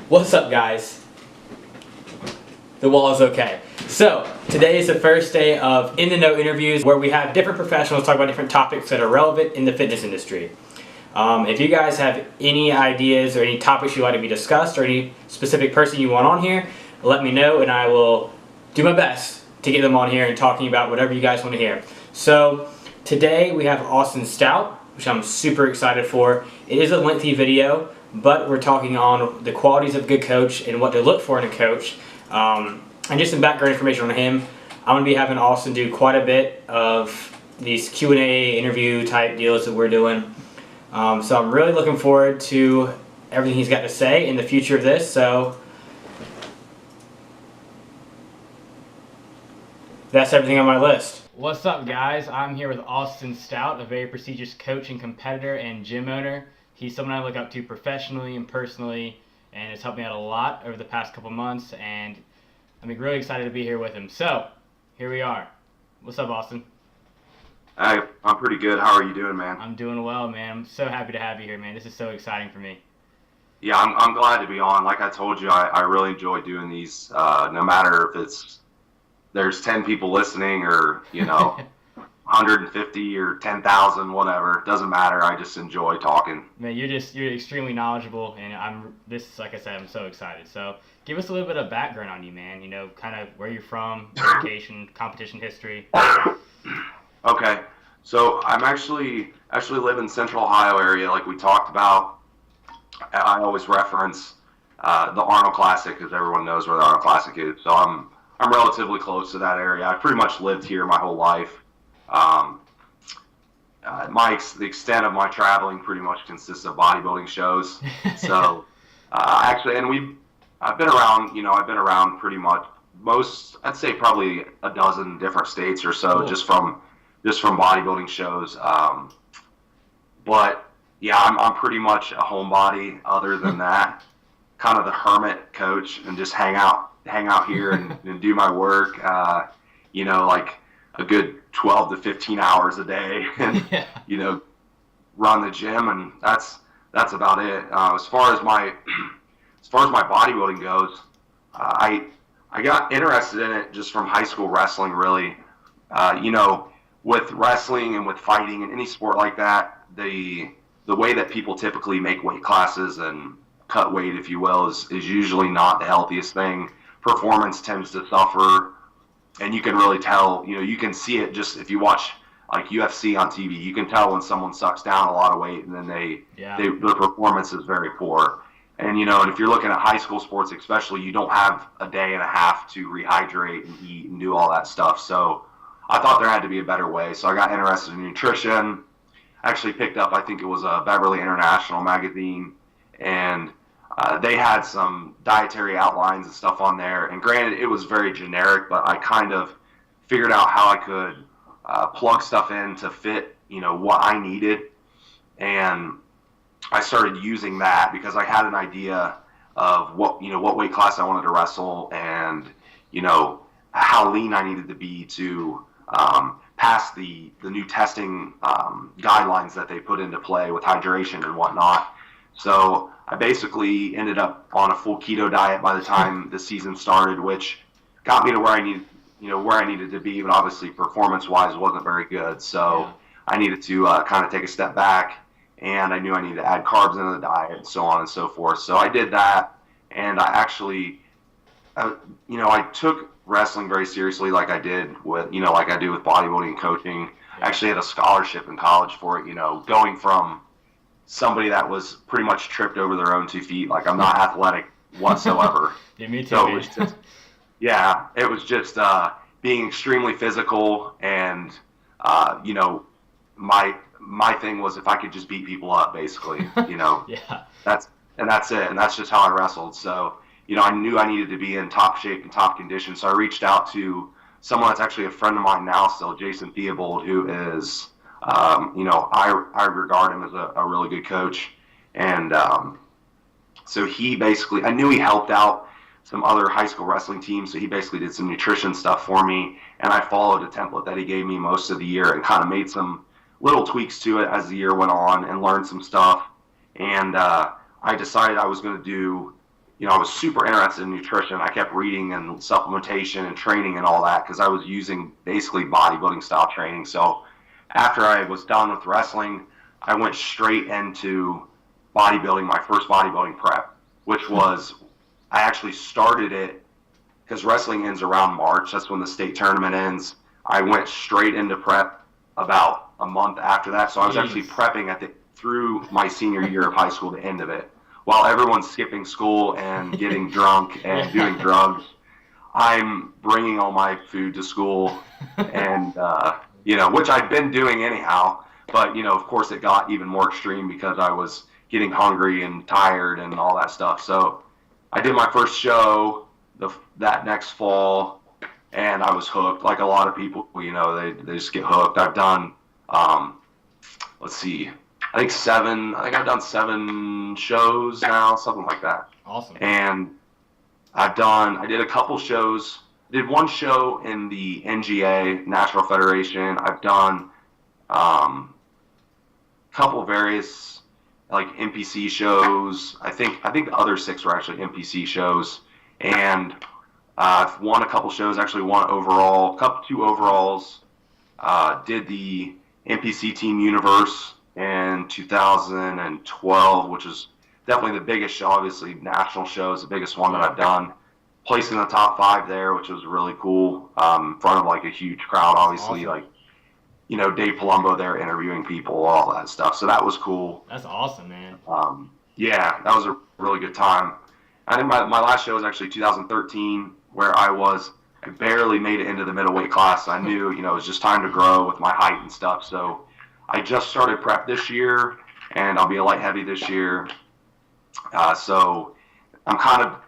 What's up, guys? The wall is okay. So, today is the first day of In the Know interviews where we have different professionals talk about different topics that are relevant in the fitness industry. If you guys have any ideas or any topics you'd like to be discussed or any specific person you want on here, let me know and I will do my best to get them on here and talking about whatever you guys want to hear. So, today we have Austin Stout, which I'm super excited for. It is a lengthy video, but we're talking on the qualities of a good coach and what to look for in a coach. And just some background information on him. I'm going to be having Austin do quite a bit of these Q&A interview type deals that we're doing. So I'm really looking forward to everything he's got to say in the future of this. So that's everything on my list. What's up, guys? I'm here with Austin Stout, a very prestigious coach and competitor and gym owner. He's someone I look up to professionally and personally, and it's helped me out a lot over the past couple months, and I'm really excited to be here with him. So, here we are. What's up, Austin? Hey, I'm pretty good. How are you doing, man? I'm doing well, man. I'm so happy to have you here, man. This is so exciting for me. Yeah, I'm glad to be on. Like I told you, I really enjoy doing these, no matter if there's 10 people listening or, 150 or 10,000, whatever. It doesn't matter. I just enjoy talking. Man, you're extremely knowledgeable, and like I said, I'm so excited. So give us a little bit of background on you, man. Kind of where you're from, education, competition history. Okay, so I'm actually live in Central Ohio area, like we talked about. I always reference the Arnold Classic because everyone knows where the Arnold Classic is. So I'm relatively close to that area. I've pretty much lived here my whole life. The extent of my traveling pretty much consists of bodybuilding shows. So, I've been around pretty much I'd say probably a dozen different states or so, cool. just from bodybuilding shows. But yeah, I'm pretty much a homebody other than that, kind of the hermit coach and just hang out here and do my work, like a good 12 to 15 hours a day and, yeah. Run the gym, and that's about it. As far as my bodybuilding goes, I got interested in it just from high school wrestling, really. With wrestling and with fighting and any sport like that, the way that people typically make weight classes and cut weight, if you will, is usually not the healthiest thing. Performance tends to suffer. And you can really tell, you can see it just if you watch like UFC on TV. You can tell when someone sucks down a lot of weight and then their performance is very poor. And, and if you're looking at high school sports especially, you don't have a day and a half to rehydrate and eat and do all that stuff. So I thought there had to be a better way. So I got interested in nutrition. Actually picked up, I think it was a Beverly International magazine, and they had some dietary outlines and stuff on there. And granted, it was very generic, but I kind of figured out how I could plug stuff in to fit, what I needed. And I started using that because I had an idea of what weight class I wanted to wrestle and, how lean I needed to be to pass the new testing guidelines that they put into play with hydration and whatnot. So I basically ended up on a full keto diet by the time the season started, which got me to where I needed to be, but obviously performance-wise wasn't very good. So yeah. I needed to kind of take a step back, and I knew I needed to add carbs into the diet and so on and so forth. So I did that, and I actually, I took wrestling very seriously, like I did with, like I do with bodybuilding and coaching. I actually had a scholarship in college for it, going from somebody that was pretty much tripped over their own 2 feet. Like, I'm not athletic whatsoever. Yeah, me too. So it was just being extremely physical, and my thing was if I could just beat people up, basically. Yeah. That's it, and that's just how I wrestled. So I knew I needed to be in top shape and top condition. So I reached out to someone that's actually a friend of mine now, still, Jason Theobald, who is. I regard him as a really good coach, and so he basically, I knew he helped out some other high school wrestling teams, so he basically did some nutrition stuff for me, and I followed a template that he gave me most of the year and kind of made some little tweaks to it as the year went on and learned some stuff, and I decided I was going to do I was super interested in nutrition. I kept reading and supplementation and training and all that because I was using basically bodybuilding style training. So after I was done with wrestling, I went straight into bodybuilding, my first bodybuilding prep, which was, I actually started it because wrestling ends around March. That's when the state tournament ends. I went straight into prep about a month after that. So I was actually prepping through my senior year of high school, the end of it. While everyone's skipping school and getting drunk and doing drugs, I'm bringing all my food to school and, which I'd been doing anyhow. But, of course it got even more extreme because I was getting hungry and tired and all that stuff. So I did my first show that next fall, and I was hooked. Like a lot of people, they just get hooked. I've done, let's see, I think I've done 7 shows now, something like that. Awesome. And I did a couple shows. I did one show in the NGA, National Federation. I've done couple various like NPC shows. I think the other 6 were actually NPC shows. And I've won a couple shows, actually won overall, 2 overalls. Did the NPC Team Universe in 2012, which is definitely the biggest show. Obviously, national show is the biggest one that I've done. Placed in the top 5 there, which was really cool. In front of like a huge crowd, obviously, awesome. Like Dave Palumbo there interviewing people, all that stuff. So that was cool. That's awesome, man. Yeah, that was a really good time. I think my last show was actually 2013, where I barely made it into the middleweight class. I knew, it was just time to grow with my height and stuff. So I just started prep this year, and I'll be a light heavy this year. So I'm kind of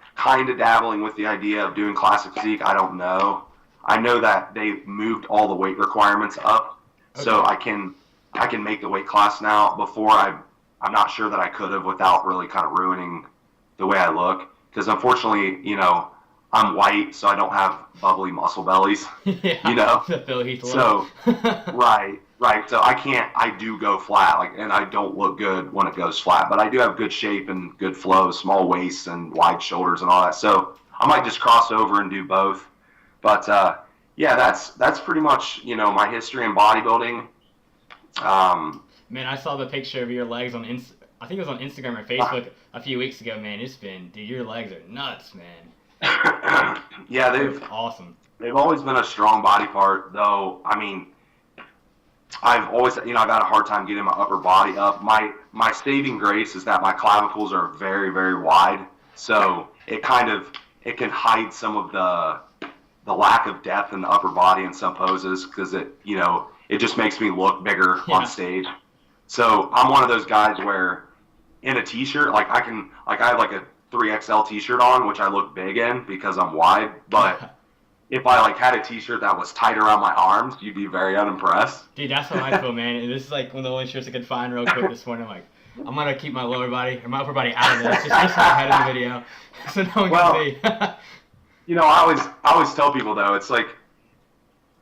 dabbling with the idea of doing classic physique. I don't know. I know that they moved all the weight requirements up, so I can make the weight class now. Before I'm not sure that I could have without really kind of ruining the way I look. Because unfortunately, I'm white, so I don't have bubbly muscle bellies. Yeah, the Phil Heath look. So right. So I do go flat, and I don't look good when it goes flat. But I do have good shape and good flow, small waist and wide shoulders and all that. So I might just cross over and do both. But yeah, that's pretty much my history in bodybuilding. Man, I saw the picture of your legs on I think it was on Instagram or Facebook a few weeks ago. Man, dude, your legs are nuts, man. Yeah, they've awesome. They've always been a strong body part, though. I mean, I've always, I've had a hard time getting my upper body up. My saving grace is that my clavicles are very, very wide, so it can hide some of the lack of depth in the upper body in some poses because it just makes me look bigger on stage. So I'm one of those guys where in a t-shirt, I have like a 3XL t-shirt on, which I look big in because I'm wide, but if I had a t-shirt that was tight around my arms, you'd be very unimpressed. Dude, that's how I feel, man. And this is one of the only shirts I could find real quick this morning. I'm going to keep my upper body out of this, just my head in the video, so no one can see. I always tell people, though, it's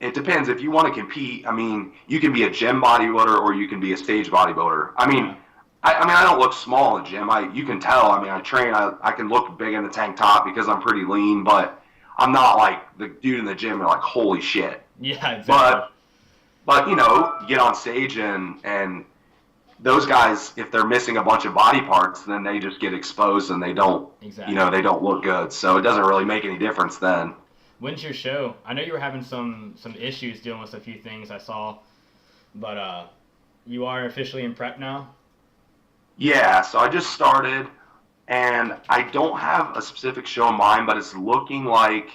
it depends. If you want to compete, you can be a gym bodybuilder or you can be a stage bodybuilder. I don't look small in the gym. You can tell. I train. I can look big in the tank top because I'm pretty lean, but I'm not like the dude in the gym. They're like, holy shit. Yeah, exactly. But you get on stage and those guys, if they're missing a bunch of body parts, then they just get exposed and they don't, they don't look good. So it doesn't really make any difference then. When's your show? I know you were having some issues dealing with a few things I saw, but you are officially in prep now? Yeah, so I just started, and I don't have a specific show in mind, but it's looking like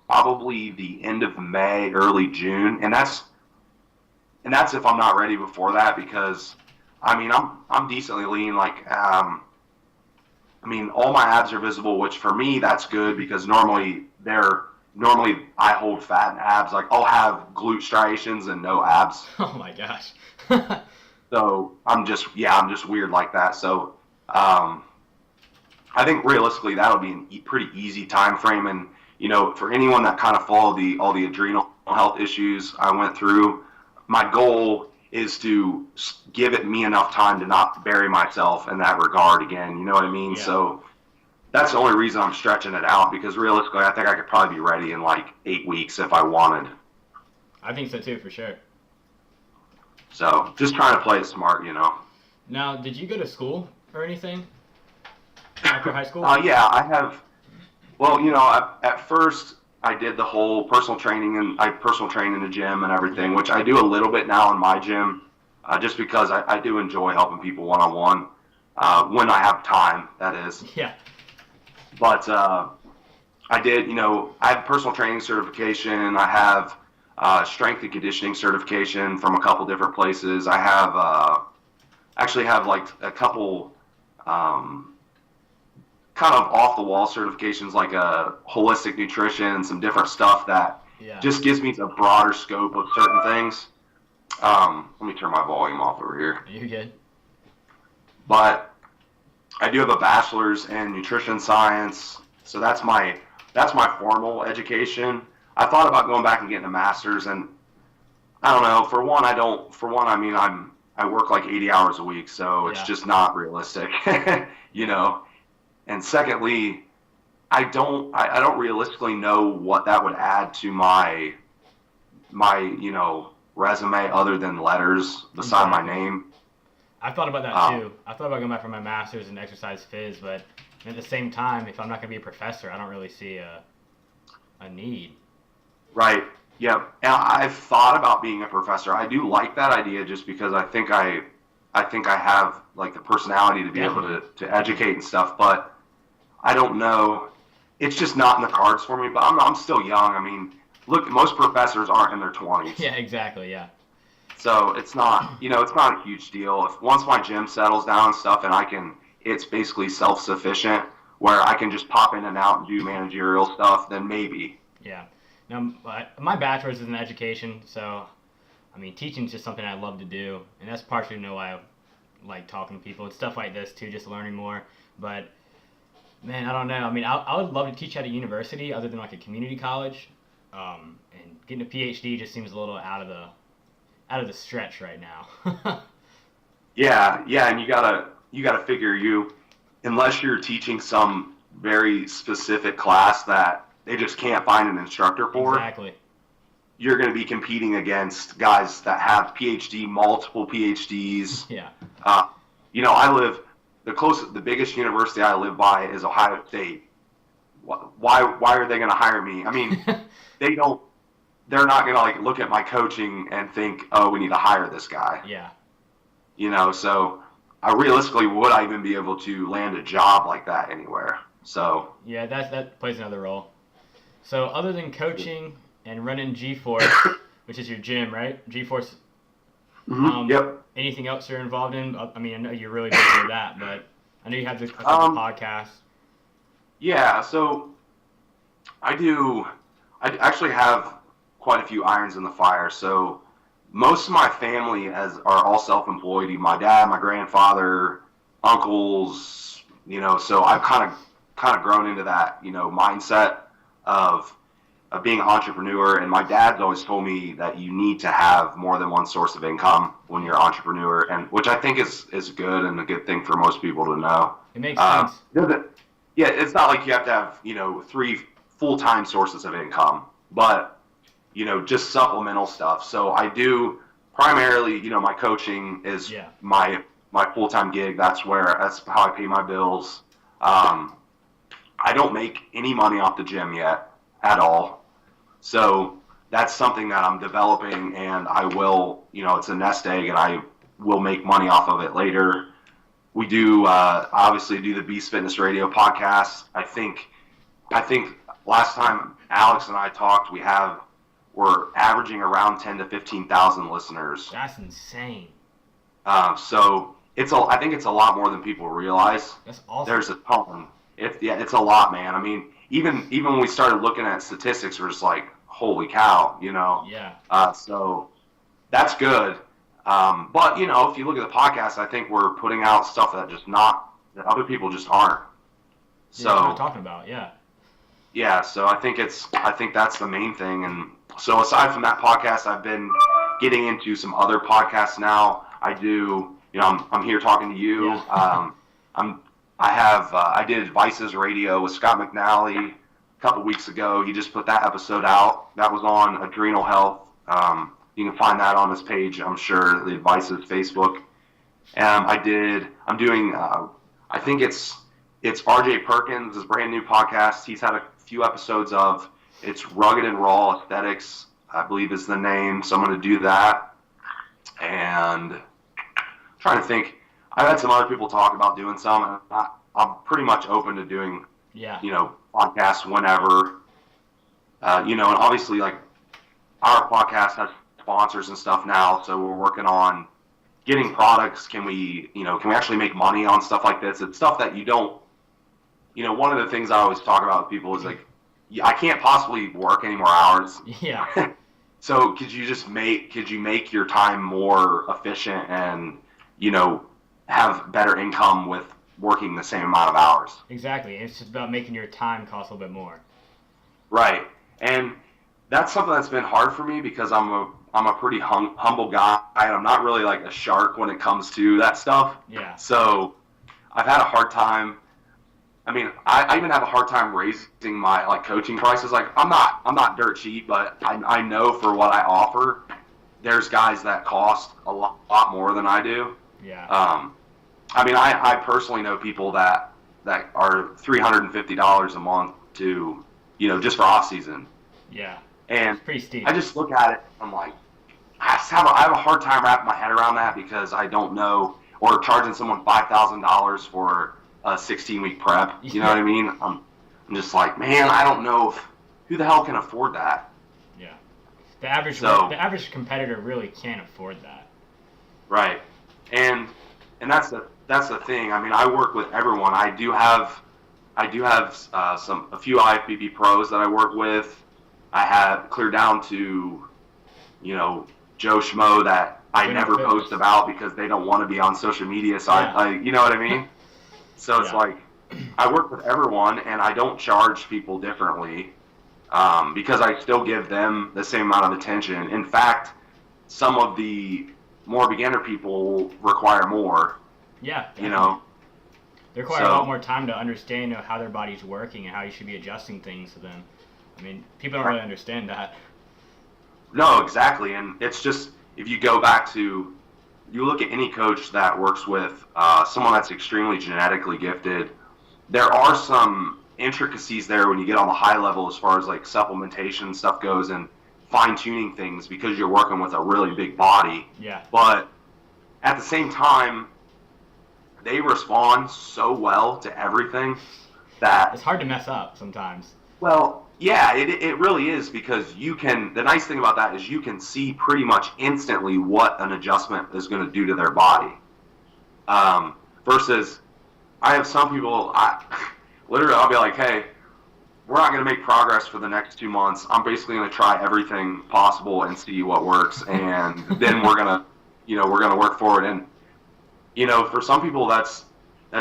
probably the end of May, early June, and that's if I'm not ready before that because, I'm decently lean, all my abs are visible, which for me, that's good because normally I hold fat and abs. I'll have glute striations and no abs. Oh my gosh. So I'm just weird like that. So, I think realistically that'll be a pretty easy time frame. And, for anyone that kind of followed all the adrenal health issues I went through, my goal is to give it me enough time to not bury myself in that regard again. You know what I mean? Yeah. So that's the only reason I'm stretching it out, because realistically, I think I could probably be ready in like 8 weeks if I wanted. I think so too, for sure. So just trying to play it smart, you know. Now, did you go to school or anything after high school? Yeah, I have. Well, you know, at first I did the whole personal training, and I personal train in the gym and everything, which I do a little bit now in my gym, just because I do enjoy helping people one-on-one, when I have time, that is. Yeah. But I did, you know, I have personal training certification. I have strength and conditioning certification from a couple different places. I have actually have like a couple kind of off the wall certifications, like a holistic nutrition and some different stuff that just gives me a broader scope of certain things. Let me turn my volume off over here. You're good. But I do have a bachelor's in nutrition science, so that's my formal education. I thought about going back and getting a master's, and I don't know. For one, I mean, I work like 80 hours a week, so it's just not realistic, you know. And secondly, I don't realistically know what that would add to my you know, resume other than letters beside my name. I thought about that too. I thought about going back for my master's in exercise phys, but at the same time, if I'm not going to be a professor, I don't really see a need. Right. Yeah. And I've thought about being a professor. I do like that idea, just because I think I have like the personality to be able to educate and stuff, but I don't know. It's just not in the cards for me, but I'm still young. I mean, look, most professors aren't in their 20s. Yeah, exactly. Yeah. So it's not, you know, it's not a huge deal. If once my gym settles down and stuff, and it's basically self-sufficient where I can just pop in and out and do managerial stuff, then maybe. Yeah. Now, my bachelor's is in education, so, I mean, teaching is just something I love to do, and that's partially why I like talking to people. It's stuff like this, too, just learning more. But, man, I don't know. I mean, I would love to teach at a university other than, like, a community college, and getting a PhD just seems a little out of the stretch right now. Yeah, and you gotta figure, unless you're teaching some very specific class that they just can't find an instructor for. Exactly. You're going to be competing against guys that have multiple PhDs. Yeah. You know, the biggest university I live by is Ohio State. Why are they going to hire me? I mean, they're not going to like look at my coaching and think, oh, we need to hire this guy. Yeah. You know, so realistically, would I even be able to land a job like that anywhere? So. Yeah, that plays another role. So other than coaching and running G-Force, which is your gym, right? G-Force. Mm-hmm. Yep. Anything else you're involved in? I mean, I know you're really busy with that, but I know you have the podcast. Yeah, so I actually have quite a few irons in the fire. So most of my family are all self-employed. My dad, my grandfather, uncles, you know, so I've kind of grown into that, you know, mindset of being an entrepreneur. And my dad's always told me that you need to have more than one source of income when you're an entrepreneur, and which I think is good and a good thing for most people to know. It makes sense. Yeah, it's not like you have to have, you know, 3 full-time sources of income, but, you know, just supplemental stuff. So I do primarily, you know, my coaching is my full-time gig. That's how I pay my bills. I don't make any money off the gym yet at all. So that's something that I'm developing, and I will, you know, it's a nest egg, and I will make money off of it later. We do obviously do the Beast Fitness Radio podcast. I think last time Alex and I talked, we're averaging around 10 to 15,000 listeners. That's insane. So I think it's a lot more than people realize. That's awesome. There's a ton. It's a lot, man. I mean, even when we started looking at statistics, we're just like, holy cow, you know? Yeah. So that's good. But, you know, if you look at the podcast, I think we're putting out stuff that other people just aren't. So what I'm talking about, yeah. Yeah, so I think that's the main thing. And so aside from that podcast, I've been getting into some other podcasts now. I do, I'm here talking to you. Yeah. I did Vice's Radio with Scott McNally a couple weeks ago. He just put that episode out. That was on adrenal health. You can find that on his page, I'm sure, the Vice's Facebook. I'm doing, I think it's RJ Perkins' brand new podcast. He's had a few episodes of, it's Rugged and Raw Aesthetics, I believe is the name. So I'm going to do that. And I'm trying to think, I've had some other people talk about doing some. I'm pretty much open to doing, podcasts whenever. And obviously, like, our podcast has sponsors and stuff now, so we're working on getting products. Can we actually make money on stuff like this? It's stuff that you don't, one of the things I always talk about with people is, like, I can't possibly work any more hours. Yeah. So could you make your time more efficient and, have better income with working the same amount of hours? Exactly. It's just about making your time cost a little bit more. Right. And that's something that's been hard for me because I'm a pretty humble guy, and I'm not really like a shark when it comes to that stuff. Yeah. So I've had a hard time. I mean, I even have a hard time raising my coaching prices. Like, I'm not dirt cheap, but I know for what I offer, there's guys that cost a lot more than I do. Yeah. I mean, I personally know people that are $350 a month to, just for off season. Yeah. And it's pretty steep. I just look at it, I'm like, I have a hard time wrapping my head around that because I don't know, or charging someone $5,000 for a 16-week prep. You know what I mean? I'm just like, man, I don't know who the hell can afford that. Yeah. The average competitor really can't afford that. Right. And that's the thing. I mean, I work with everyone. I do have a few IFBB pros that I work with. I have clear down to, Joe Schmo that I never post about because they don't want to be on social media. So I you know what I mean? So it's like, I work with everyone and I don't charge people differently because I still give them the same amount of attention. In fact, some of the more beginner people require more. Yeah. They require a lot more time to understand how their body's working and how you should be adjusting things to them. I mean, people don't really understand that. No, exactly. And it's just, if you go back to, you look at any coach that works with someone that's extremely genetically gifted, there are some intricacies there when you get on the high level as far as like supplementation stuff goes and fine-tuning things because you're working with a really big body. Yeah. But at the same time, they respond so well to everything that it's hard to mess up sometimes. Well, yeah, it really is because the nice thing about that is you can see pretty much instantly what an adjustment is going to do to their body. Versus, I have some people, literally I'll be like, hey, we're not going to make progress for the next 2 months. I'm basically going to try everything possible and see what works. And then we're going to work forward. And, for some people, that's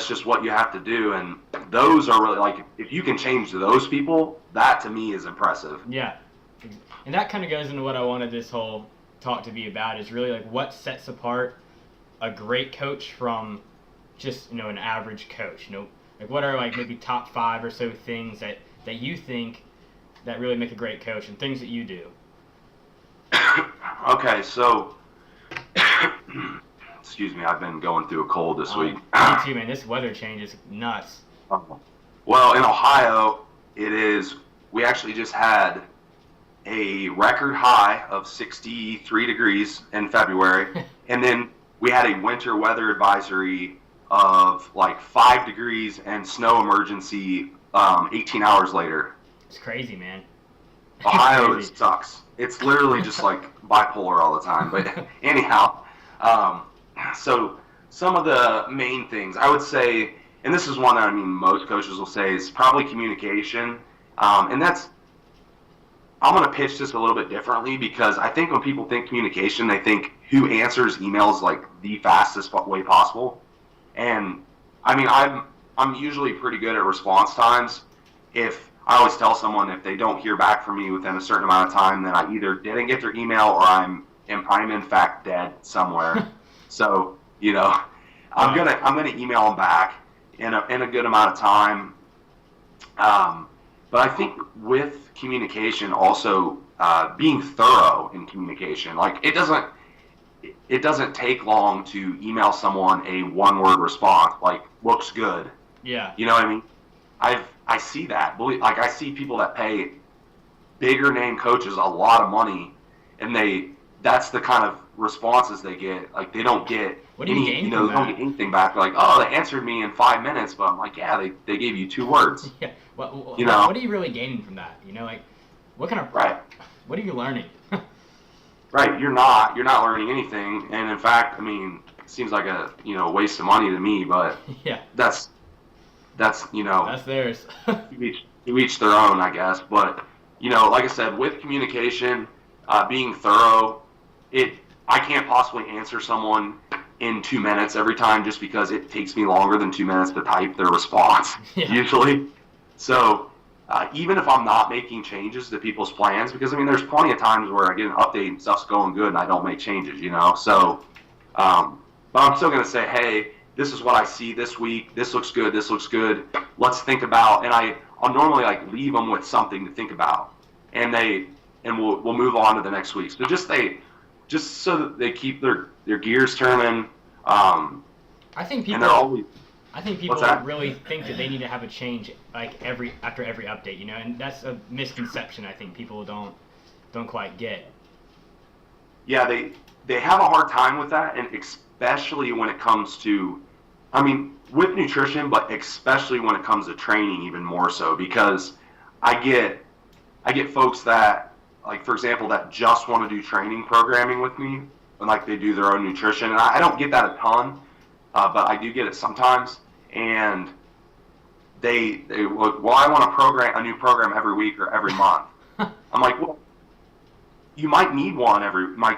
just what you have to do. And those are really, like, if you can change those people, that to me is impressive. Yeah. And that kind of goes into what I wanted this whole talk to be about, is really like what sets apart a great coach from just, an average coach. Like what are like maybe top 5 or so things that you think that really make a great coach and things that you do? Okay, so excuse me, I've been going through a cold this week. Me too, man. This weather change is nuts. Well, in Ohio, we actually just had a record high of 63 degrees in February, and then we had a winter weather advisory of like 5 degrees and snow emergency 18 hours later. It's crazy, man. Ohio sucks. It's literally just like bipolar all the time. But anyhow, so some of the main things I would say, and this is one that most coaches will say, is probably communication. And I'm going to pitch this a little bit differently because I think when people think communication, they think who answers emails like the fastest way possible. And I'm usually pretty good at response times. If I always tell someone if they don't hear back from me within a certain amount of time, then I either didn't get their email or I'm I'm in fact dead somewhere. So, I'm gonna email them back in a good amount of time. But I think with communication also, being thorough in communication, like it doesn't take long to email someone a one-word response like looks good. Yeah. You know what I mean? I see that. Like I see people that pay bigger name coaches a lot of money, and that's the kind of responses they get. Like they don't get what do you gain from they don't get anything back. They're like, oh, they answered me in 5 minutes, but I'm like, yeah, they gave you 2 words. Yeah. What are you really gaining from that? Like what kind of what are you learning? Right. You're not learning anything, and in fact, I mean, it seems like a waste of money to me, but yeah. That's That's theirs. to each their own, I guess. But like I said, with communication, being thorough, I can't possibly answer someone in 2 minutes every time just because it takes me longer than 2 minutes to type their response usually. So even if I'm not making changes to people's plans, because I mean, there's plenty of times where I get an update and stuff's going good and I don't make changes, So, but I'm still going to say, hey, this is what I see this week. This looks good. This looks good. Let's think about, and I'll normally like leave them with something to think about, and we'll move on to the next week. So just so that they keep their gears turning. I think people. And they're always. I think people really think that they need to have a change like after every update, and that's a misconception. I think people don't quite get. Yeah, they have a hard time with that, and especially when it comes to, I mean, with nutrition, but especially when it comes to training, even more so, because I get folks that, like, for example, that just want to do training programming with me, and like they do their own nutrition, and I don't get that a ton, but I do get it sometimes, and they look, well, I want to program a new program every week or every month. I'm like, well, you might need one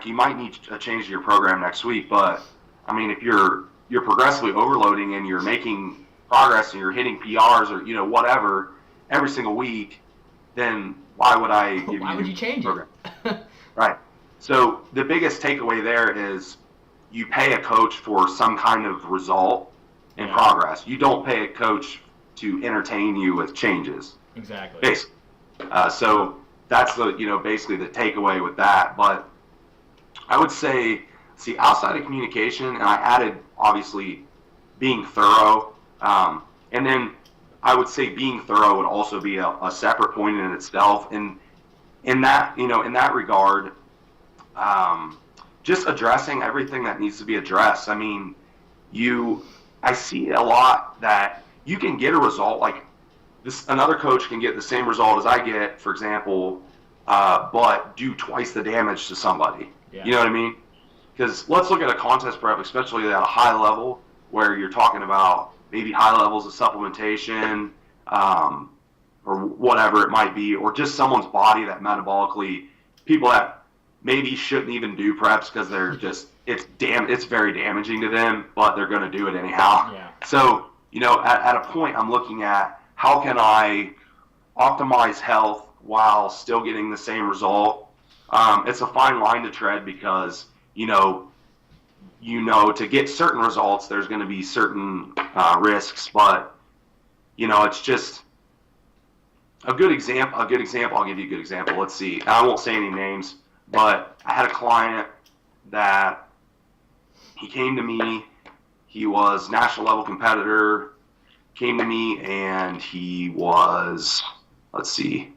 you might need a change to your program next week, but I mean, if you're progressively overloading and you're making progress and you're hitting PRs or whatever every single week, then why would I give why would you change program? it? Right. So the biggest takeaway there is you pay a coach for some kind of result and progress. You don't pay a coach to entertain you with changes. Exactly. Basically. So that's basically the takeaway with that. But I would say, outside of communication, and I added obviously being thorough, and then I would say being thorough would also be a separate point in itself. And in that regard, just addressing everything that needs to be addressed. I mean, I see a lot that you can get a result like this. Another coach can get the same result as I get, for example, but do twice the damage to somebody. Yeah. You know what I mean? Because let's look at a contest prep, especially at a high level, where you're talking about maybe high levels of supplementation, or whatever it might be, or just someone's body that metabolically, people that maybe shouldn't even do preps because they're just, it's very damaging to them, but they're going to do it anyhow. Yeah. So, at a point I'm looking at how can I optimize health while still getting the same result. It's a fine line to tread because, to get certain results, there's going to be certain risks, but, it's just a good example. I'll give you a good example. Let's see. I won't say any names, but I had a client that he came to me. He was national level competitor, came to me, and he was, let's see,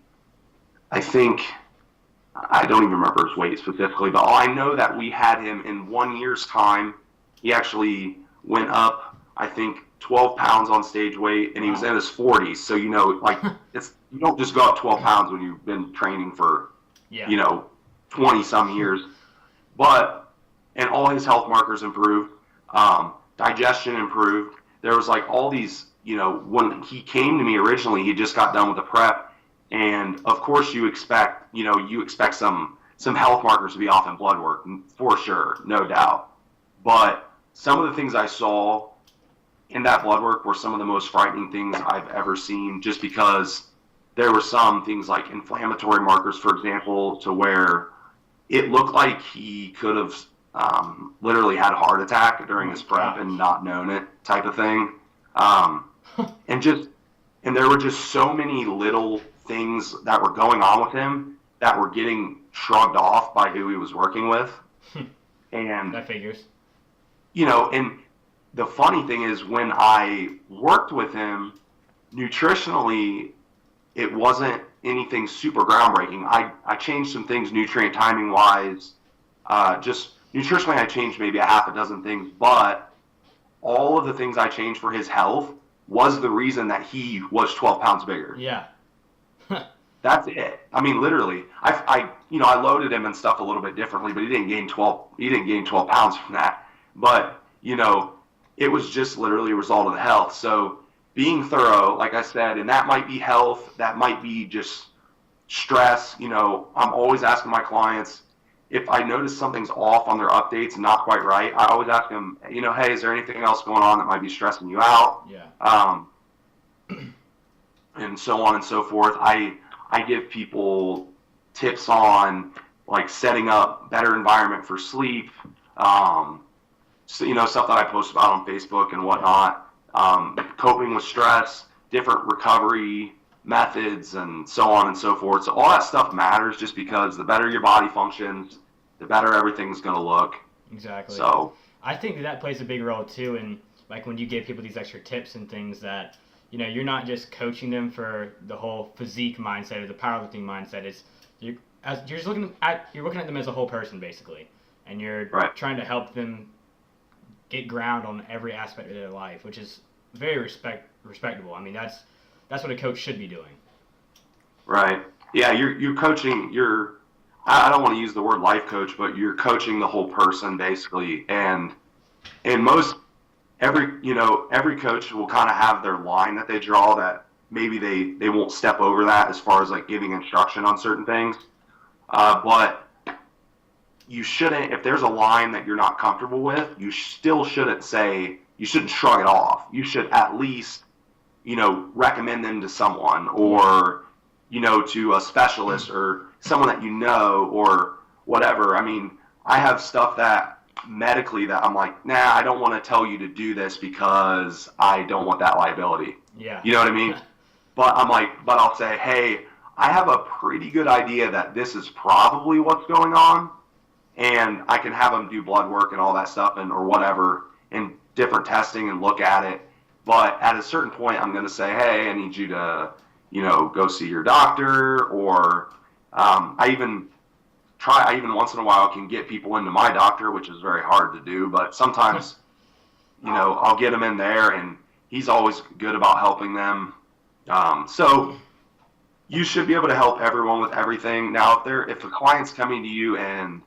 I don't even remember his weight specifically, but I know that we had him in 1 year's time. He actually went up, I think, 12 pounds on stage weight, and he was in his 40s. So, you don't just go up 12 pounds when you've been training for, 20 some years. And all his health markers improved. Digestion improved. There was like all these, when he came to me originally, he just got done with the prep. And of course you expect some health markers to be off in blood work, for sure, no doubt. But some of the things I saw in that blood work were some of the most frightening things I've ever seen, just because there were some things like inflammatory markers, for example, to where it looked like he could have literally had a heart attack during his prep Gosh. and not known it, type of thing. And just and there were just so many little things that were going on with him that were getting shrugged off by who he was working with. And That figures. and the funny thing is when I worked with him nutritionally, it wasn't anything super groundbreaking. I changed some things nutrient timing wise. Just nutritionally, I changed maybe a half a dozen things, but all of the things I changed for his health was the reason that he was 12 pounds bigger. Yeah. That's it. I mean, literally, I loaded him and stuff a little bit differently, but he didn't gain 12. He didn't gain 12 pounds from that. But it was just literally a result of the health. So being thorough, like I said, and that might be health, that might be just stress. I'm always asking my clients if I notice something's off on their updates, not quite right. I always ask them, hey, is there anything else going on that might be stressing you out? Yeah. And so on and so forth. I give people tips on like setting up better environment for sleep, stuff that I post about on Facebook and whatnot, coping with stress, different recovery methods, and so on and so forth. So all that stuff matters just because the better your body functions, the better everything's going to look. Exactly. So I think that plays a big role too, in like when you give people these extra tips and things that you're not just coaching them for the whole physique mindset or the powerlifting mindset. You're just looking at them as a whole person basically, and you're trying to help them get ground on every aspect of their life, which is very respectable. I mean, that's what a coach should be doing. Right. Yeah, you're coaching. I don't want to use the word life coach, but you're coaching the whole person basically. And every coach will kind of have their line that they draw that maybe they won't step over that as far as like giving instruction on certain things. But you shouldn't, if there's a line that you're not comfortable with, you still shouldn't shrug it off. You should at least, recommend them to someone or, to a specialist or someone that or whatever. I mean, I have stuff that medically that I'm like, nah, I don't want to tell you to do this because I don't want that liability. Yeah. You know what I mean? But I'll say, hey, I have a pretty good idea that this is probably what's going on, and I can have them do blood work and all that stuff or whatever and different testing and look at it. But at a certain point, I'm going to say, hey, I need you to, go see your doctor, or I even once in a while can get people into my doctor, which is very hard to do, but sometimes, I'll get them in there, and he's always good about helping them. So you should be able to help everyone with everything. Now, if a client's coming to you and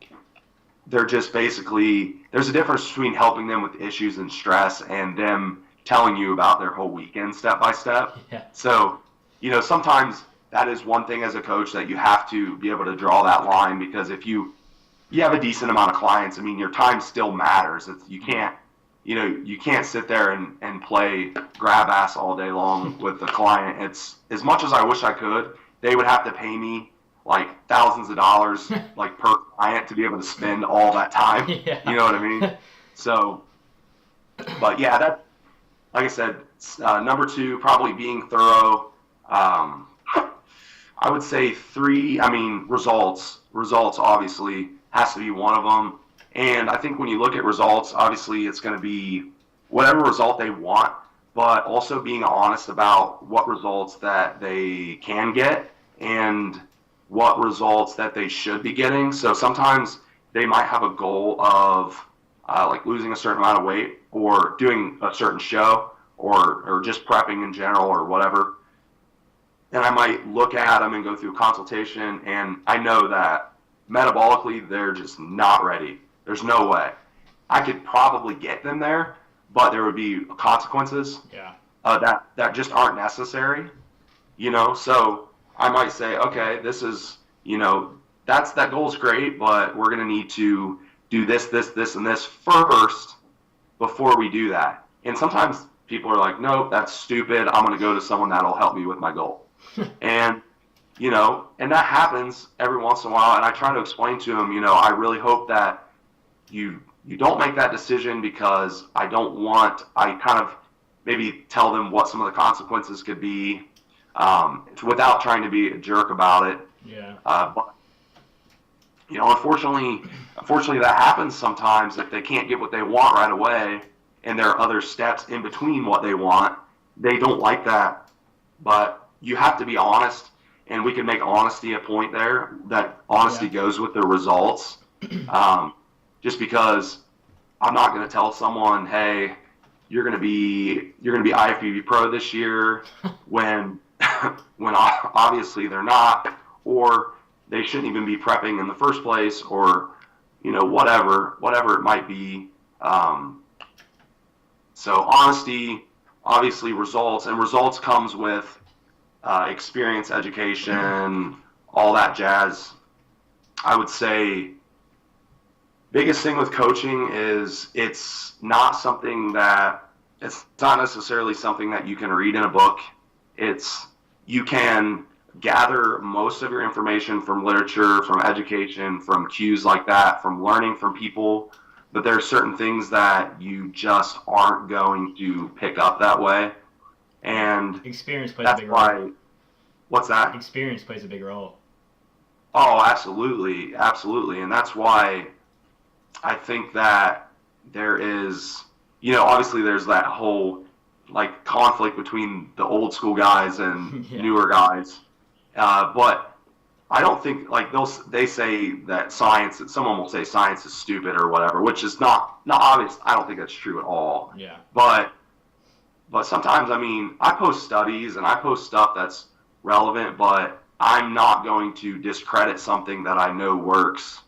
they're just basically, there's a difference between helping them with issues and stress and them telling you about their whole weekend step by step. Yeah. So, sometimes that is one thing as a coach that you have to be able to draw that line, because if you have a decent amount of clients, I mean, your time still matters. You can't sit there and play grab ass all day long with the client. It's, as much as I wish I could, they would have to pay me like thousands of dollars like per client to be able to spend all that time. Yeah. You know what I mean? So, but yeah, that, like I said, number 2, probably being thorough. I would say 3, results obviously has to be one of them. And I think when you look at results, obviously it's going to be whatever result they want, but also being honest about what results that they can get and what results that they should be getting. So sometimes they might have a goal of like losing a certain amount of weight or doing a certain show or just prepping in general or whatever. And I might look at them and go through a consultation, and I know that metabolically they're just not ready. There's no way. I could probably get them there, but there would be consequences that just aren't necessary. So I might say, okay, this is, that goal's great, but we're going to need to do this, and this first before we do that. And sometimes people are like, nope, that's stupid. I'm going to go to someone that'll help me with my goal. And and that happens every once in a while. And I try to explain to them, I really hope that you don't make that decision, because I kind of maybe tell them what some of the consequences could be, without trying to be a jerk about it. Yeah. But unfortunately, that happens sometimes. If they can't get what they want right away, and there are other steps in between what they want, they don't like that. But you have to be honest, and we can make honesty a point there. That honesty goes with the results. Just because I'm not going to tell someone, hey, you're going to be IFBB Pro this year when obviously they're not, or they shouldn't even be prepping in the first place, or whatever it might be. So honesty, obviously results, and results comes with experience, education, all that jazz. I would say biggest thing with coaching is it's not necessarily something that you can read in a book. You can gather most of your information from literature, from education, from cues like that, from learning from people, but there are certain things that you just aren't going to pick up that way. And experience plays a big role. What's that? Experience plays a big role. Oh, absolutely. Absolutely. And that's why I think that there is, obviously there's that whole conflict between the old school guys and newer guys. But I don't think they say that someone will say science is stupid or whatever, which is not obvious. I don't think that's true at all. Yeah. But sometimes, I post studies and I post stuff that's relevant, but I'm not going to discredit something that I know works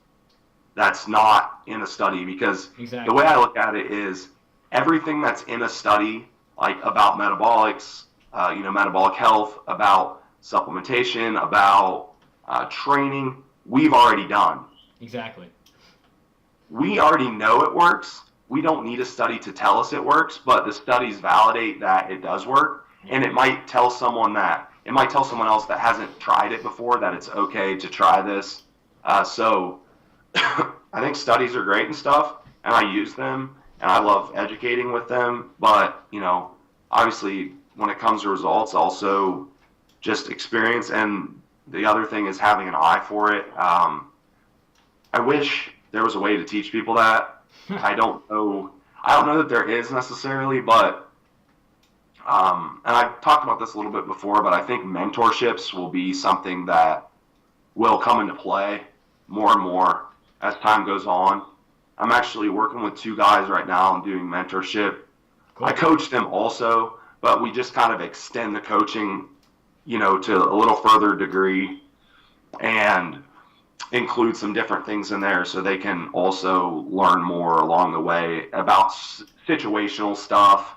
that's not in a study, because the way I look at it is everything that's in a study, about metabolics, metabolic health, about supplementation, about training, we've already done. Exactly. We already know it works. We don't need a study to tell us it works, but the studies validate that it does work, and it might tell someone else that hasn't tried it before that it's okay to try this. So I think studies are great and stuff, and I use them, and I love educating with them. But, obviously when it comes to results, also just experience. And the other thing is having an eye for it. I wish there was a way to teach people that. I don't know that there is necessarily, but and I've talked about this a little bit before, but I think mentorships will be something that will come into play more and more as time goes on. I'm actually working with 2 guys right now and doing mentorship. Cool. I coach them also, but we just kind of extend the coaching, to a little further degree, and include some different things in there so they can also learn more along the way about situational stuff,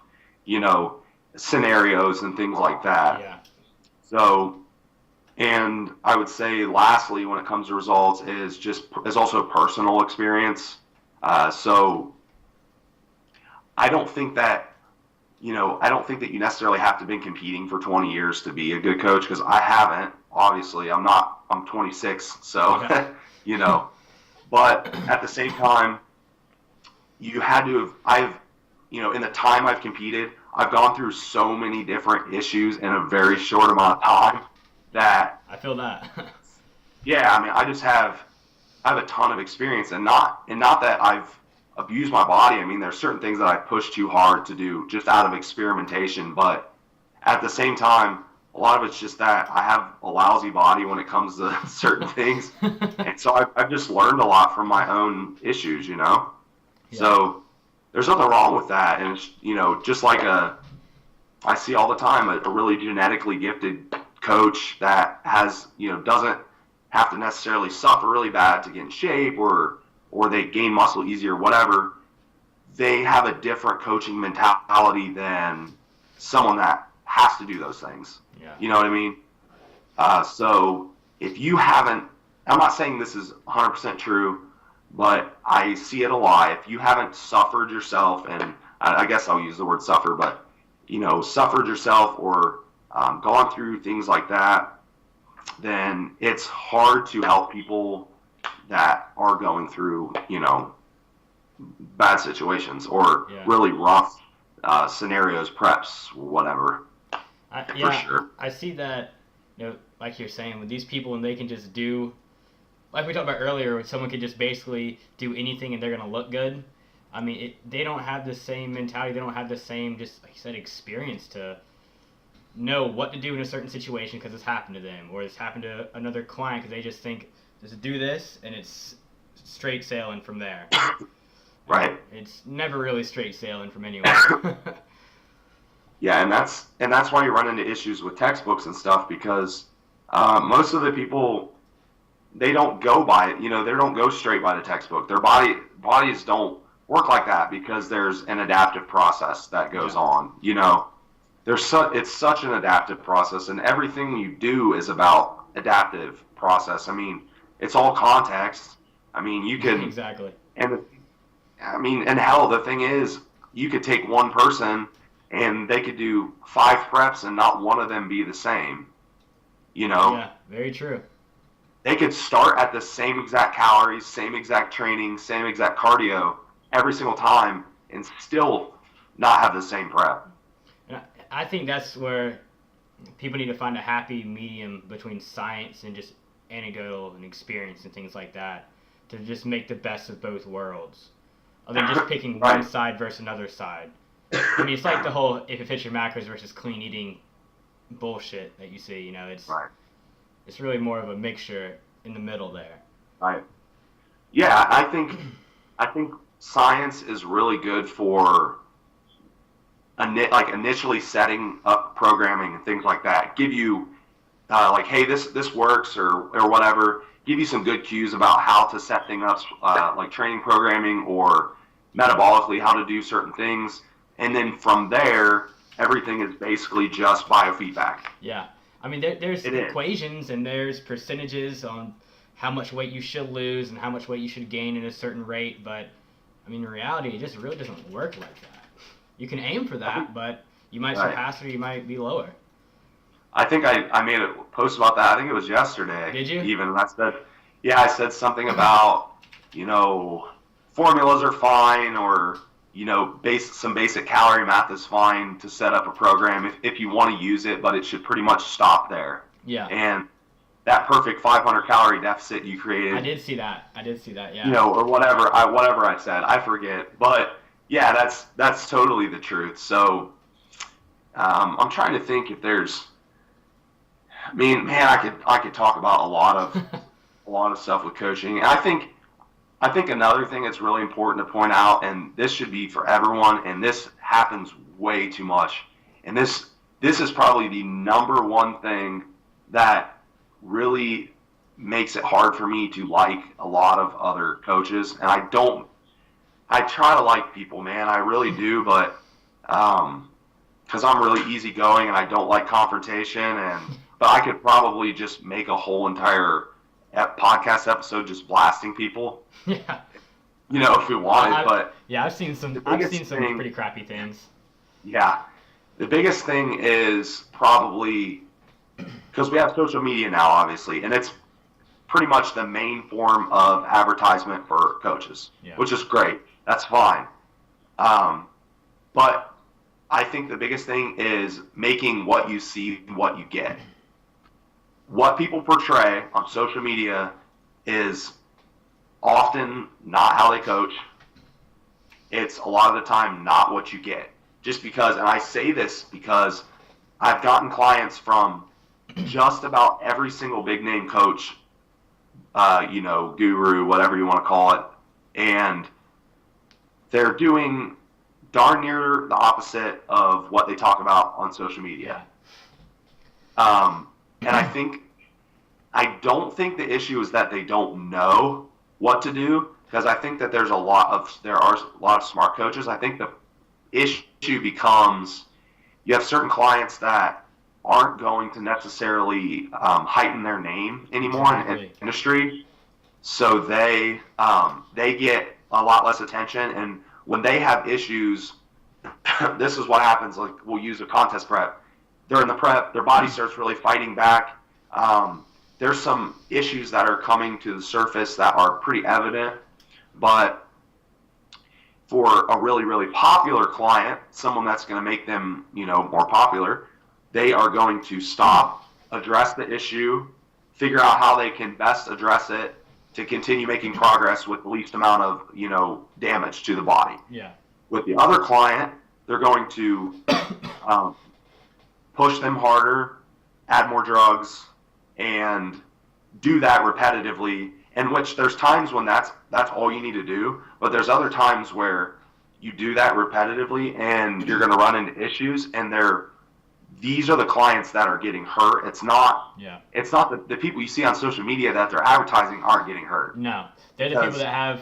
scenarios and things like that. Yeah. So, and I would say lastly, when it comes to results, is also personal experience. So I don't think that you necessarily have to have been competing for 20 years to be a good coach, because I haven't. Obviously, I'm 26, so, yeah. But at the same time, you had to have, in the time I've competed, I've gone through so many different issues in a very short amount of time that I feel that. Yeah, I have a ton of experience, and not that I've abused my body. There's certain things that I push too hard to do just out of experimentation, but at the same time, a lot of it's just that I have a lousy body when it comes to certain things, and so I've just learned a lot from my own issues, Yeah. So there's nothing wrong with that, and it's, just like I see all the time a really genetically gifted coach that has, doesn't have to necessarily suffer really bad to get in shape, or they gain muscle easier, whatever. They have a different coaching mentality than someone that has to do those things. Yeah. You know what I mean? So if you haven't, I'm not saying this is 100% true, but I see it a lot. If you haven't suffered yourself, and I guess I'll use the word suffer, but, suffered yourself or gone through things like that, then it's hard to help people that are going through, bad situations or really rough scenarios, preps, whatever. For sure. I see that, like you're saying, with these people, and they can just do, like we talked about earlier, when someone can just basically do anything and they're going to look good. I mean, they don't have the same mentality. They don't have the same, just like you said, experience to know what to do in a certain situation because it's happened to them, or it's happened to another client because they just think, just do this, and it's straight sailing from there. Right. It's never really straight sailing from anywhere. Yeah, and that's why you run into issues with textbooks and stuff, because most of the people, they don't go by it. They don't go straight by the textbook. Their bodies don't work like that because there's an adaptive process that goes on. It's such an adaptive process, and everything you do is about adaptive process. I mean, it's all context. I mean, you can exactly. And hell, the thing is, you could take one person and they could do 5 preps and not one of them be the same. Yeah, very true. They could start at the same exact calories, same exact training, same exact cardio every single time and still not have the same prep. And I think that's where people need to find a happy medium between science and just anecdotal and experience and things like that to just make the best of both worlds, other than just picking one side versus another side. I mean, it's like the whole if it fits your macros versus clean eating bullshit that you see. It's really more of a mixture in the middle there. Right. Yeah, I think science is really good for initially setting up programming and things like that. Give you hey, this works or whatever. Give you some good cues about how to set things up, like training programming or metabolically how to do certain things. And then from there, everything is basically just biofeedback. Yeah. I mean, there's equations and there's percentages on how much weight you should lose and how much weight you should gain at a certain rate. But, I mean, in reality, it just really doesn't work like that. You can aim for that, but you might surpass it or you might be lower. I think I made a post about that. I think it was yesterday. Did you? Even. I said something about, formulas are fine, or, some basic calorie math is fine to set up a program if you want to use it, but it should pretty much stop there. Yeah. And that perfect 500 calorie deficit you created. I did see that, yeah. Or whatever I said. I forget. But, yeah, that's totally the truth. So I'm trying to think if there's... I mean, man, I could talk about a lot of stuff with coaching. And I think another thing that's really important to point out, and this should be for everyone, and this happens way too much. And this is probably the number one thing that really makes it hard for me to like a lot of other coaches. And I try to like people, man, I really do, but because I'm really easygoing and I don't like confrontation, but I could probably just make a whole entire podcast episode just blasting people. Yeah. If we wanted, but yeah, I've seen some pretty crappy things. Yeah. The biggest thing is probably because we have social media now, obviously, and it's pretty much the main form of advertisement for coaches, which is great. That's fine. But I think the biggest thing is making what you see what you get. What people portray on social media is often not how they coach. It's a lot of the time not what you get. Just because, and I say this because I've gotten clients from just about every single big name coach, guru, whatever you want to call it, and they're doing darn near the opposite of what they talk about on social media. And I don't think the issue is that they don't know what to do, because I think that there are a lot of smart coaches. I think the issue becomes you have certain clients that aren't going to necessarily heighten their name anymore in the industry, so they get a lot less attention. And when they have issues, this is what happens. Like, we'll use a contest prep. They're in the prep, their body starts really fighting back. there's some issues that are coming to the surface that are pretty evident, but for a really, really popular client, someone that's going to make them, more popular, they are going to stop, address the issue, figure out how they can best address it to continue making progress with the least amount of, damage to the body. Yeah. With the other client, they're going to push them harder, add more drugs, and do that repetitively, in which there's times when that's all you need to do, but there's other times where you do that repetitively and you're going to run into issues, and these are the clients that are getting hurt. It's not the people you see on social media that they're advertising aren't getting hurt. No, they're the people that have,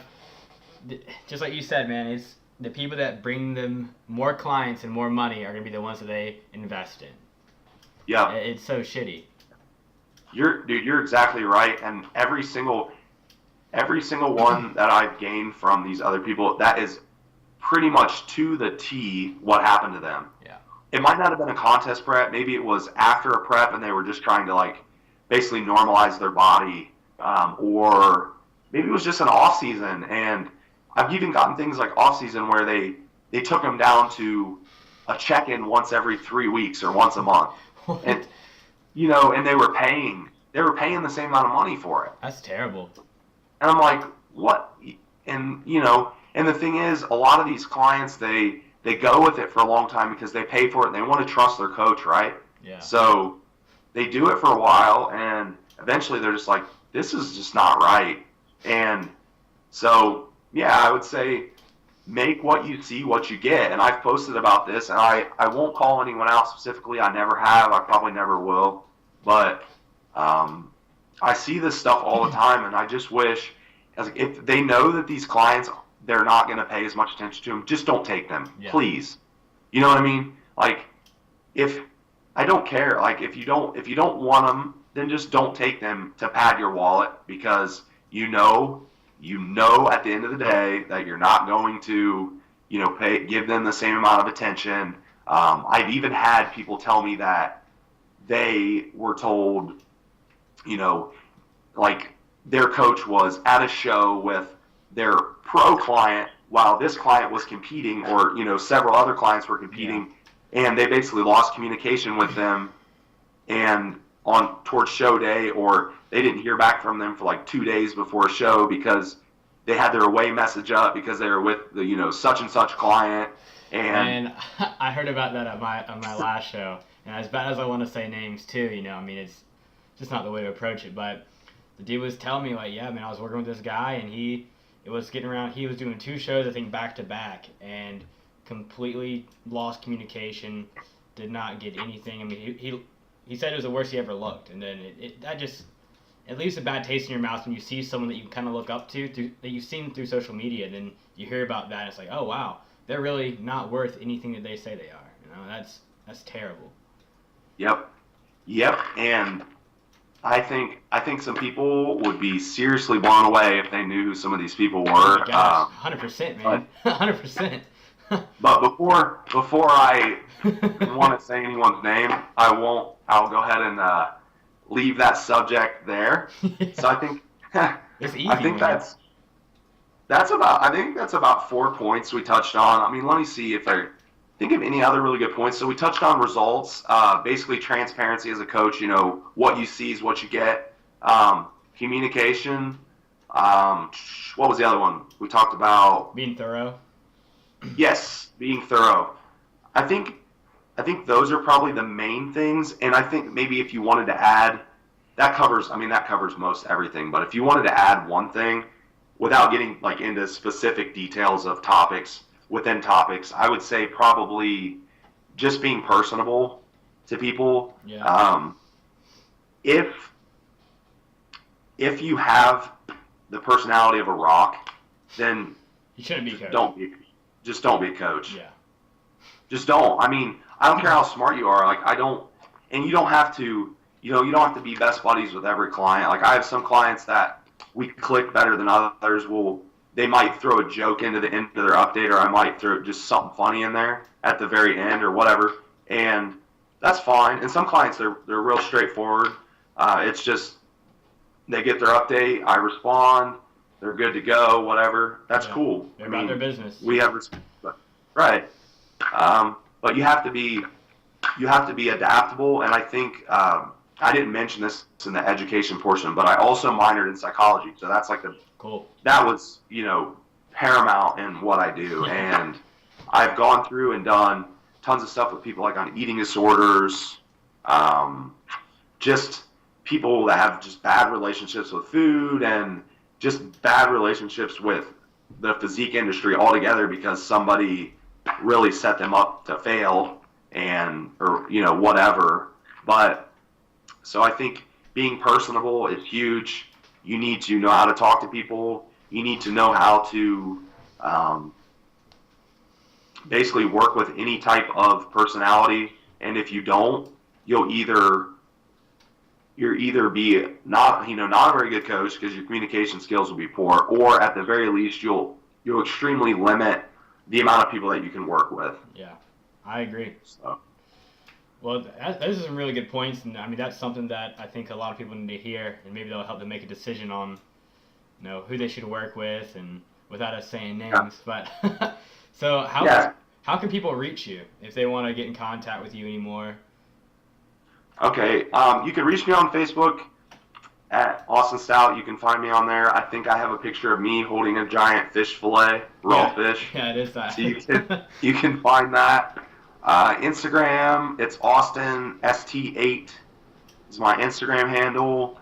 just like you said, man, it's the people that bring them more clients and more money are going to be the ones that they invest in. Yeah. It's so shitty. You're exactly right. And every single one that I've gained from these other people, that is pretty much to the T what happened to them. Yeah. It might not have been a contest prep. Maybe it was after a prep and they were just trying to basically normalize their body. Or maybe it was just an off season. And I've even gotten things like off season where they took them down to a check-in once every 3 weeks or once a month. And, and they were paying the same amount of money for it. That's terrible. And I'm like, what? And, and the thing is, a lot of these clients, they go with it for a long time because they pay for it and they want to trust their coach, right? Yeah. So they do it for a while and eventually they're just like, this is just not right. And so, yeah, I would say make what you see what you get. And I've posted about this, and I won't call anyone out specifically. I never have. I probably never will. But I see this stuff all the time, and I just wish, if they know that these clients, they're not going to pay as much attention to them, just don't take them, please. You know what I mean? I don't care. If you don't want them, then just don't take them to pad your wallet, because you know at the end of the day that you're not going to, give them the same amount of attention. I've even had people tell me that they were told, their coach was at a show with their pro client while this client was competing, or, several other clients were competing, and they basically lost communication with them and towards show day, or they didn't hear back from them for 2 days before a show because they had their away message up because they were with the such and such client. And I heard about that at my last show, and as bad as I want to say names too, it's just not the way to approach it. But the dude was telling me I was working with this guy, and he was doing 2 shows, I think, back to back, and completely lost communication, did not get anything. He said it was the worst he ever looked, and then it leaves a bad taste in your mouth when you see someone that you kind of look up to, that you've seen through social media, and then you hear about that, and it's like, oh wow, they're really not worth anything that they say they are. That's terrible. Yep, and I think some people would be seriously blown away if they knew who some of these people were. Oh my gosh, 100%, man, 100%. But before I want to say anyone's name, I'll go ahead and leave that subject there. So I think it's easy, I think that's about 4 points we touched on. Let me see if I think of any other really good points. So we touched on results, basically transparency as a coach. What you see is what you get. Communication. What was the other one we talked about? Being thorough. Yes, being thorough. I think those are probably the main things, and I think maybe if you wanted to add, that covers most everything, but if you wanted to add one thing without getting into specific details of topics within topics, I would say probably just being personable to people. Yeah. If you have the personality of a rock, then you shouldn't be a coach. Don't be a coach. Yeah. Just don't. I don't care how smart you are. And you don't have to, you don't have to be best buddies with every client. I have some clients that we click better than others. They might throw a joke into the end of their update, or I might throw just something funny in there at the very end or whatever. And that's fine. And some clients, they're real straightforward. It's just they get their update, I respond, they're good to go, whatever. That's cool. They're about their business. We have respect, right? But you have to be adaptable, and I think I didn't mention this in the education portion, but I also minored in psychology, so that's like that was paramount in what I do, and I've gone through and done tons of stuff with people like on eating disorders, just people that have just bad relationships with food and just bad relationships with the physique industry altogether because somebody really set them up to fail or whatever. But so I think being personable is huge. You need to know how to talk to people. You need to know how to basically work with any type of personality. And if you don't, you'll either be not a very good coach because your communication skills will be poor, or at the very least you'll extremely limit the amount of people that you can work with. Yeah, I agree. So. Well, those are some really good points, and I mean that's something that I think a lot of people need to hear, and maybe that'll help them make a decision on, who they should work with, and without us saying names. Yeah. But so how can people reach you if they want to get in contact with you anymore? Okay, you can reach me on Facebook at Austin Stout. You can find me on there. I think I have a picture of me holding a giant fish fillet, raw fish. Yeah, it is that. So you can find that. Instagram, it's Austin ST8 is my Instagram handle.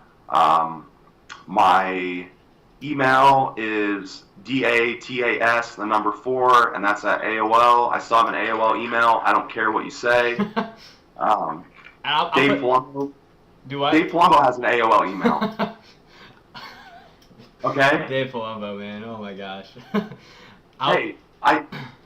My email is DATAS, the number 4, and that's at AOL. I still have an AOL email. I don't care what you say. Dave Palumbo. Do what? Dave Palumbo has an AOL email. Okay? Dave Palumbo, man. Oh my gosh. Hey,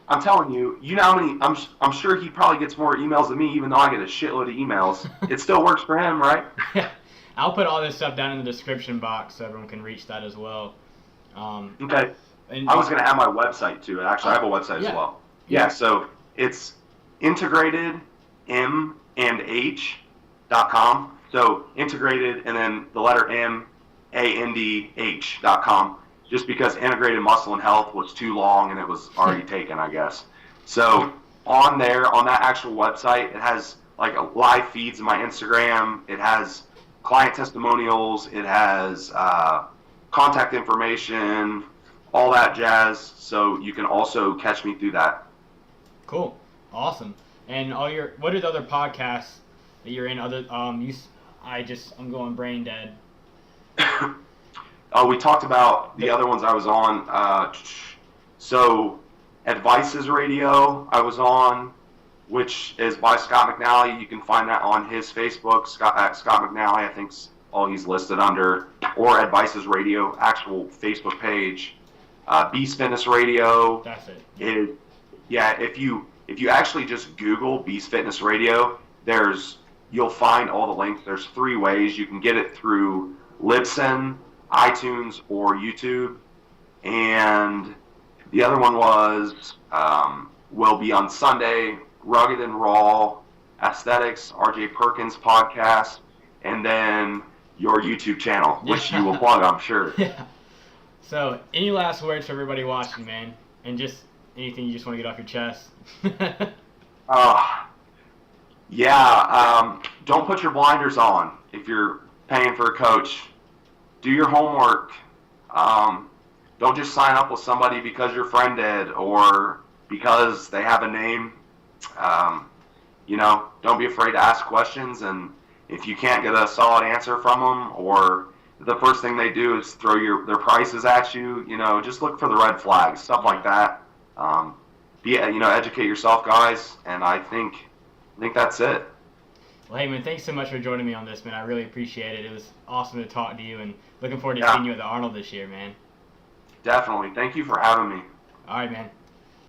I'm telling you, how many? I'm sure he probably gets more emails than me, even though I get a shitload of emails. It still works for him, right? Yeah. I'll put all this stuff down in the description box so everyone can reach that as well. Okay. And I was going to add my website to it. Actually, I have a website as well. Yeah, so it's integratedmandh.com. So integrated and then the letter M, ANDH.com. Just because integrated muscle and health was too long and it was already taken, I guess. So on that actual website, it has like live feeds of my Instagram. It has client testimonials. It has contact information, all that jazz. So you can also catch me through that. Cool, awesome. And what are the other podcasts that you're in? I'm going brain dead. Oh, we talked about the other ones I was on. So Advices Radio I was on, which is by Scott McNally. You can find that on his Facebook, Scott McNally, I think's all he's listed under, or Advices Radio, actual Facebook page. Beast Fitness Radio. That's it. If you actually just Google Beast Fitness Radio, you'll find all the links. There's 3 ways. You can get it through Libsyn, iTunes, or YouTube. And the other one will be on Sunday, Rugged and Raw, Aesthetics, RJ Perkins podcast, and then your YouTube channel, which you will plug, I'm sure. Yeah. So, any last words for everybody watching, man? And just anything you just want to get off your chest? Don't put your blinders on if you're paying for a coach. Do your homework. Don't just sign up with somebody because your friend did or because they have a name. Don't be afraid to ask questions, and if you can't get a solid answer from them, or the first thing they do is throw their prices at you, just look for the red flags, stuff like that. Educate yourself, guys, and I think that's it. Well, hey, man, thanks so much for joining me on this, man. I really appreciate it. It was awesome to talk to you, and looking forward to seeing you at the Arnold this year, man. Definitely. Thank you for having me. All right, man.